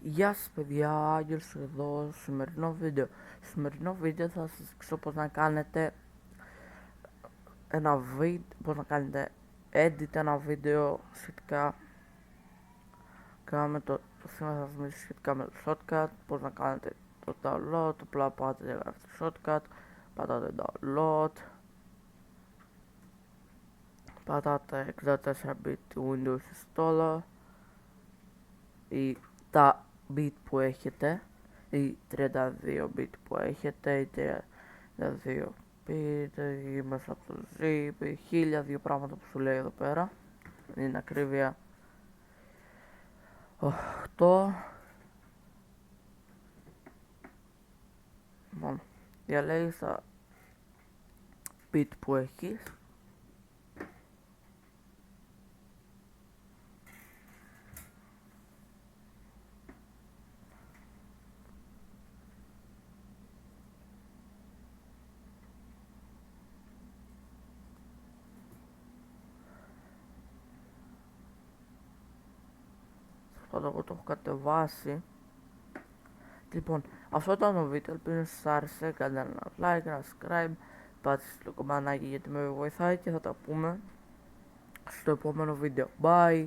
Γεια σας παιδιά, Άγγελος εδώ, σημερινό βίντεο. Σημερινό βίντεο θα σας δείξω πώς να κάνετε πώς να κάνετε edit ένα βίντεο σχετικά με το σήμερα θα σας μιλήσω σχετικά με το shortcut, πώς να κάνετε το download, απλά πάτε για το shortcut, πατάτε download, πατάτε 64-bit Windows installer ή τα bit που έχετε ή 32-bit που έχετε ή 32 bit ή μέσα από το zip ή 1002 πράγματα που σου λέει εδώ πέρα, είναι ακρίβεια 8. Λοιπόν, διαλέγεις τα bit που έχεις, αυτό εγώ το έχω κατεβάσει. Λοιπόν, αυτό ήταν το βίντεο, ελπίζω να σας άρεσε, κάντε ένα like, ένα subscribe, πάτε στο κομμανάκι γιατί με βοηθάει και θα τα πούμε στο επόμενο βίντεο. Bye!